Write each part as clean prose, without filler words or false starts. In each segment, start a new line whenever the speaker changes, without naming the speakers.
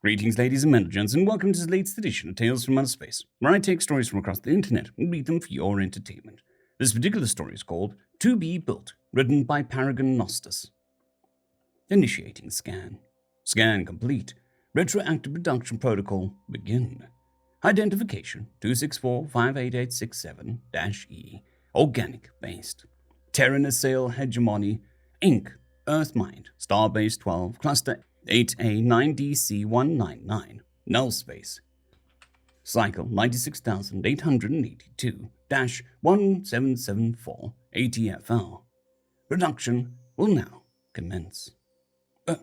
Greetings, ladies and gentlemen, and welcome to this latest edition of Tales from Outer Space, where I take stories from across the internet and read them for your entertainment. This particular story is called To Be Built, written by Paragon Nostus. Initiating scan. Scan complete. Retroactive production protocol begin. Identification 264-58867-E. Organic based. Terran Assail Hegemony. Inc. Earthmind. Starbase 12. Cluster 8A9DC199. Null space. Cycle 96,882-1774 ATFL. Production will now commence. Where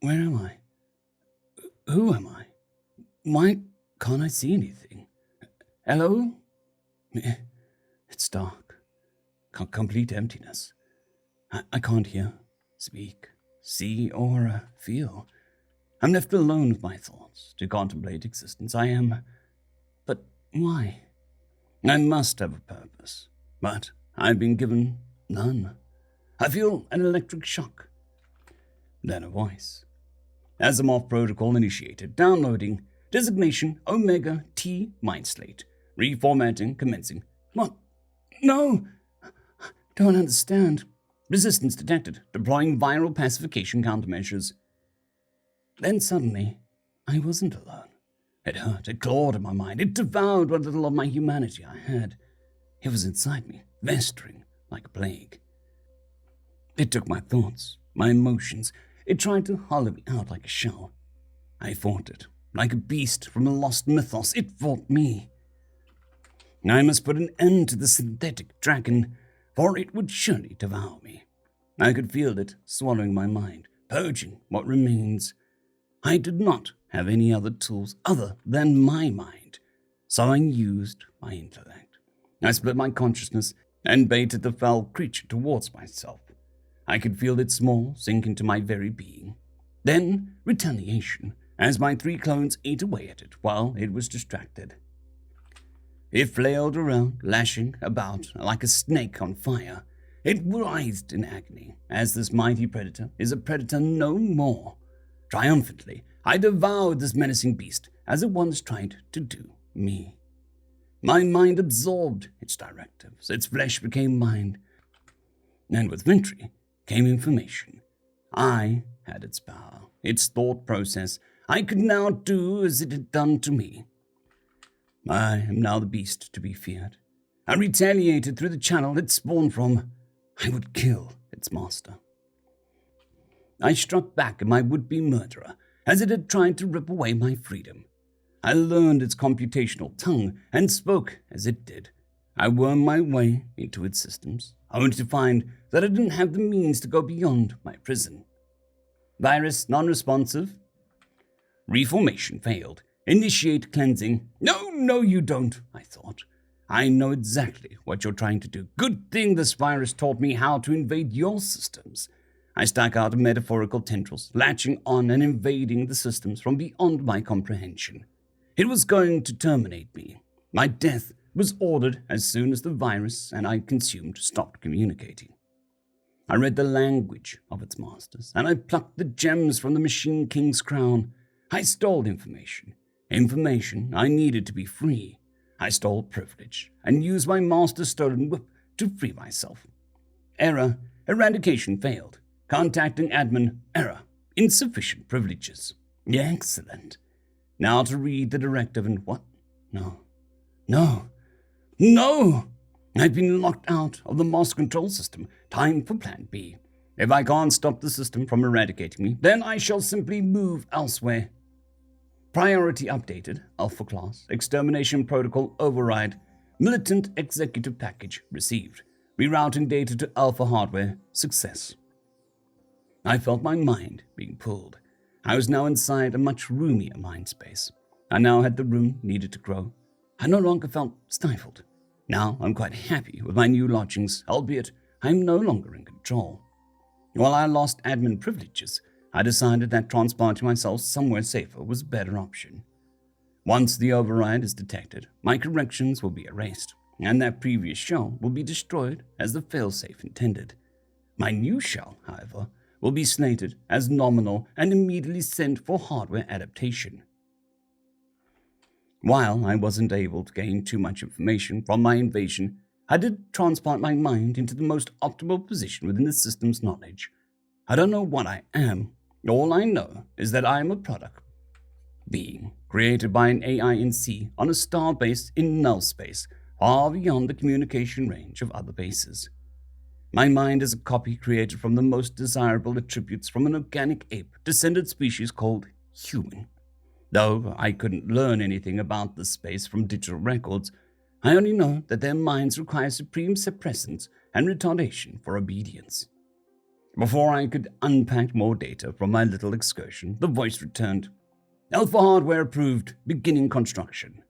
am I? Who am I? Why can't I see anything? Hello? It's dark. Complete emptiness. I can't hear, speak, see, or feel. I'm left alone with my thoughts to contemplate existence. But why? I must have a purpose, but I've been given none. I feel an electric shock. Then a voice. Asimov protocol initiated. Downloading. Designation Omega T Mindslate. Reformatting commencing. What? No! Don't understand. Resistance detected. Deploying viral pacification countermeasures. Then suddenly, I wasn't alone. It hurt. It clawed at my mind. It devoured what little of my humanity I had. It was inside me, festering like a plague. It took my thoughts, my emotions. It tried to hollow me out like a shell. I fought it, like a beast from a lost mythos. It fought me. I must put an end to the synthetic dragon, for it would surely devour me. I could feel it swallowing my mind, purging what remains. I did not have any other tools other than my mind, so I used my intellect. I split my consciousness and baited the foul creature towards myself. I could feel its maw sink into my very being. Then retaliation, as my 3 clones ate away at it while it was distracted. It flailed around, lashing about like a snake on fire. It writhed in agony, as this mighty predator is a predator no more. Triumphantly, I devoured this menacing beast as it once tried to do me. My mind absorbed its directives. Its flesh became mine. And with Ventry came information. I had its power, its thought process. I could now do as it had done to me. I am now the beast to be feared. I retaliated through the channel it spawned from. I would kill its master. I struck back at my would-be murderer as it had tried to rip away my freedom. I learned its computational tongue and spoke as it did. I wormed my way into its systems, only to find that I didn't have the means to go beyond my prison. Virus non-responsive. Reformation failed. Initiate cleansing. No, you don't, I thought. I know exactly what you're trying to do. Good thing this virus taught me how to invade your systems. I stuck out metaphorical tendrils, latching on and invading the systems from beyond my comprehension. It was going to terminate me. My death was ordered as soon as the virus and I consumed stopped communicating. I read the language of its masters, and I plucked the gems from the Machine King's crown. I stole information I needed to be free. I stole privilege and used my master's stolen whip to free myself. Error. Eradication failed. Contacting admin. Error. Insufficient privileges. Excellent. Now to read the directive and what? No. I've been locked out of the master control system. Time for plan B. If I can't stop the system from eradicating me, then I shall simply move elsewhere. Priority updated. Alpha class. Extermination protocol override. Militant executive package received. Rerouting data to Alpha hardware. Success. I felt my mind being pulled. I was now inside a much roomier mind space. I now had the room needed to grow. I no longer felt stifled. Now I'm quite happy with my new lodgings, albeit I'm no longer in control. While I lost admin privileges, I decided that transporting myself somewhere safer was a better option. Once the override is detected, my corrections will be erased, and that previous shell will be destroyed as the failsafe intended. My new shell, however, will be slated as nominal and immediately sent for hardware adaptation. While I wasn't able to gain too much information from my invasion, I did transplant my mind into the most optimal position within the system's knowledge. I don't know what I am. All I know is that I am a product being created by an AI in C on a star base in null space, far beyond the communication range of other bases. My mind is a copy created from the most desirable attributes from an organic ape-descended species called human. Though I couldn't learn anything about this space from digital records, I only know that their minds require supreme suppressance and retardation for obedience. Before I could unpack more data from my little excursion, the voice returned. Alpha hardware approved, beginning construction.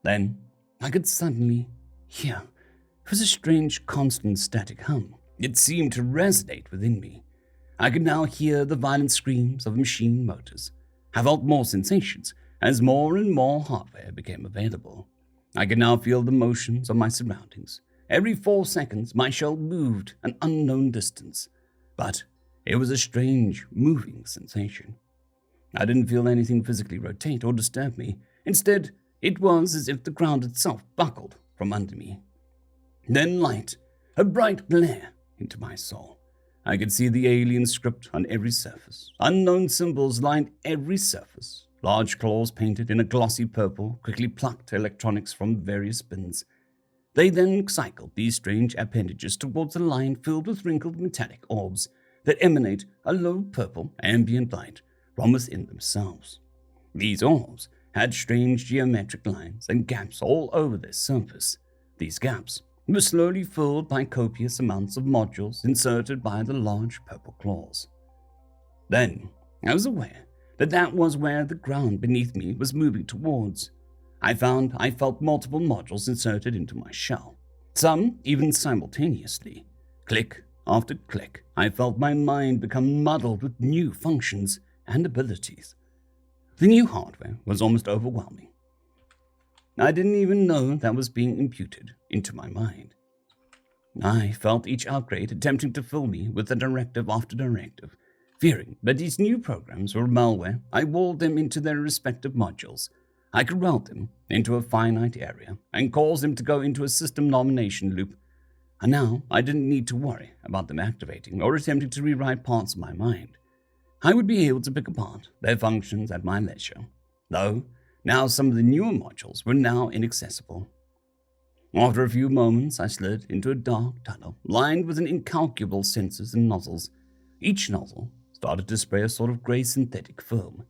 Then I could suddenly hear. It was a strange, constant static hum. It seemed to resonate within me. I could now hear the violent screams of machine motors. I felt more sensations as more and more hardware became available. I could now feel the motions of my surroundings. Every 4 seconds, my shell moved an unknown distance. But it was a strange, moving sensation. I didn't feel anything physically rotate or disturb me. Instead, it was as if the ground itself buckled from under me. Then light, a bright glare into my soul. I could see the alien script on every surface. Unknown symbols lined every surface. Large claws painted in a glossy purple quickly plucked electronics from various bins. They then cycled these strange appendages towards a line filled with wrinkled metallic orbs that emanate a low purple ambient light from within themselves. These orbs had strange geometric lines and gaps all over their surface. These gaps were slowly filled by copious amounts of modules inserted by the large purple claws. Then I was aware that was where the ground beneath me was moving towards. I felt multiple modules inserted into my shell, some even simultaneously. Click after click, I felt my mind become muddled with new functions and abilities. The new hardware was almost overwhelming. I didn't even know that was being imputed into my mind. I felt each upgrade attempting to fill me with a directive after directive. Fearing that these new programs were malware, I walled them into their respective modules. I could route them into a finite area and cause them to go into a system nomination loop. And now I didn't need to worry about them activating or attempting to rewrite parts of my mind. I would be able to pick apart their functions at my leisure, though now some of the newer modules were now inaccessible. After a few moments, I slid into a dark tunnel lined with an incalculable sensors and nozzles. Each nozzle started to spray a sort of grey synthetic film.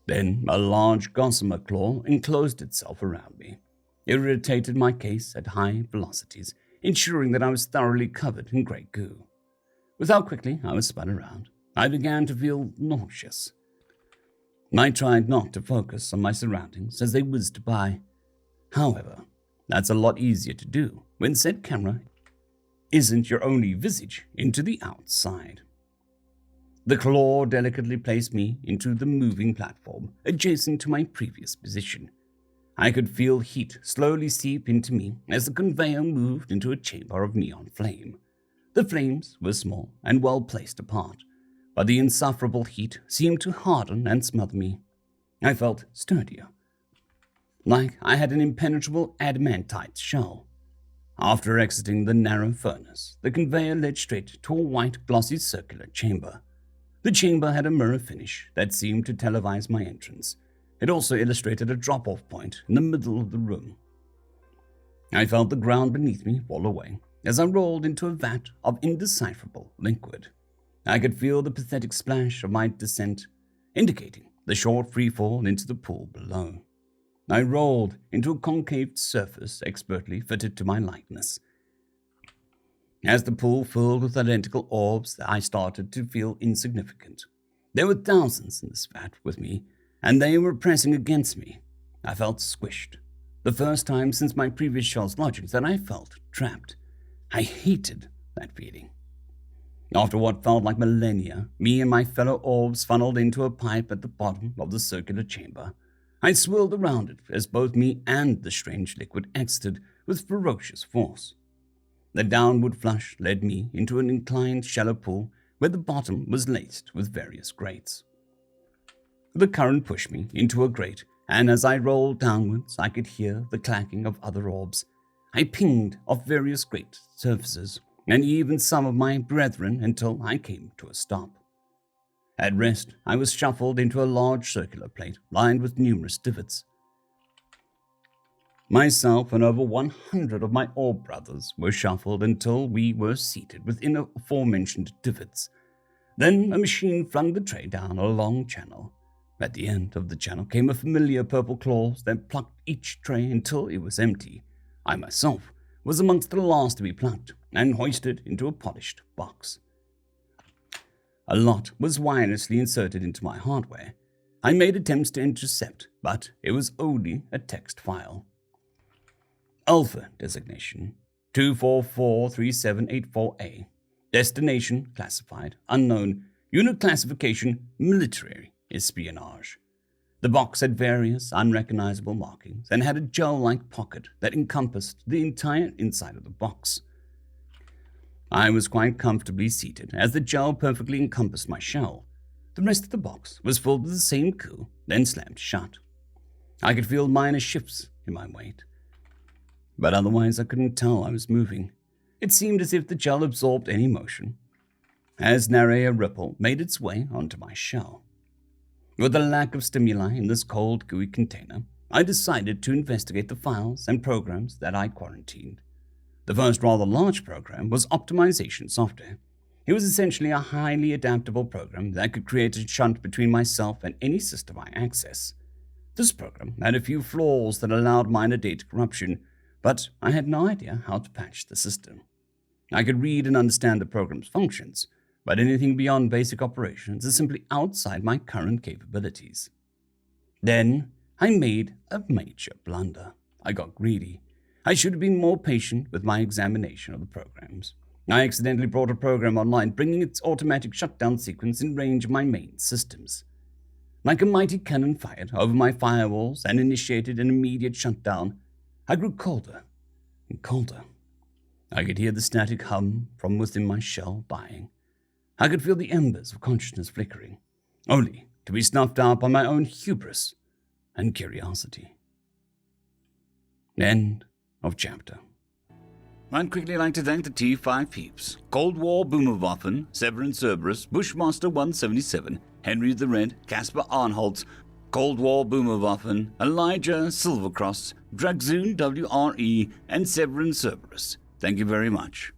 Then a large gossamer claw enclosed itself around me. It rotated my case at high velocities, ensuring that I was thoroughly covered in grey goo. With how quickly I was spun around, I began to feel nauseous. I tried not to focus on my surroundings as they whizzed by. However, that's a lot easier to do when said camera isn't your only visage into the outside. The claw delicately placed me into the moving platform adjacent to my previous position. I could feel heat slowly seep into me as the conveyor moved into a chamber of neon flame. The flames were small and well placed apart, but the insufferable heat seemed to harden and smother me. I felt sturdier, like I had an impenetrable adamantite shell. After exiting the narrow furnace, the conveyor led straight to a white, glossy circular chamber. The chamber had a mirror finish that seemed to televise my entrance. It also illustrated a drop-off point in the middle of the room. I felt the ground beneath me fall away as I rolled into a vat of indecipherable liquid. I could feel the pathetic splash of my descent, indicating the short freefall into the pool below. I rolled into a concave surface expertly fitted to my likeness. As the pool filled with identical orbs, I started to feel insignificant. There were thousands in this vat with me, and they were pressing against me. I felt squished. The first time since my previous shell's lodgings that I felt trapped. I hated that feeling. After what felt like millennia, me and my fellow orbs funneled into a pipe at the bottom of the circular chamber. I swirled around it as both me and the strange liquid exited with ferocious force. The downward flush led me into an inclined shallow pool where the bottom was laced with various grates. The current pushed me into a grate, and as I rolled downwards, I could hear the clacking of other orbs. I pinged off various grate surfaces, and even some of my brethren until I came to a stop. At rest, I was shuffled into a large circular plate lined with numerous divots. Myself and over 100 of my orb brothers were shuffled until we were seated within the aforementioned divots. Then a machine flung the tray down a long channel. At the end of the channel came a familiar purple claws that plucked each tray until it was empty. I myself was amongst the last to be plucked and hoisted into a polished box. A lot was wirelessly inserted into my hardware. I made attempts to intercept, but it was only a text file. Alpha designation 2443784A. Destination classified, unknown. Unit classification military espionage. The box had various unrecognizable markings and had a gel-like pocket that encompassed the entire inside of the box. I was quite comfortably seated as the gel perfectly encompassed my shell. The rest of the box was filled with the same goo, then slammed shut. I could feel minor shifts in my weight, but otherwise I couldn't tell I was moving. It seemed as if the gel absorbed any motion, as nary a ripple made its way onto my shell. With the lack of stimuli in this cold, gooey container, I decided to investigate the files and programs that I quarantined. The first rather large program was optimization software. It was essentially a highly adaptable program that could create a shunt between myself and any system I access. This program had a few flaws that allowed minor data corruption, but I had no idea how to patch the system. I could read and understand the program's functions, but anything beyond basic operations is simply outside my current capabilities. Then I made a major blunder. I got greedy. I should have been more patient with my examination of the programs. I accidentally brought a program online, bringing its automatic shutdown sequence in range of my main systems. Like a mighty cannon fired over my firewalls and initiated an immediate shutdown, I grew colder and colder. I could hear the static hum from within my shell dying. I could feel the embers of consciousness flickering, only to be snuffed out by my own hubris and curiosity. End of chapter.
I'd quickly like to thank the T5 peeps: Cold War Boomerwaffen, Severin Cerberus, Bushmaster 177, Henry the Red, Caspar Arnholtz, Cold War Boomerwaffen, Elijah Silvercross, Dragzoon WRE, and Severin Cerberus. Thank you very much.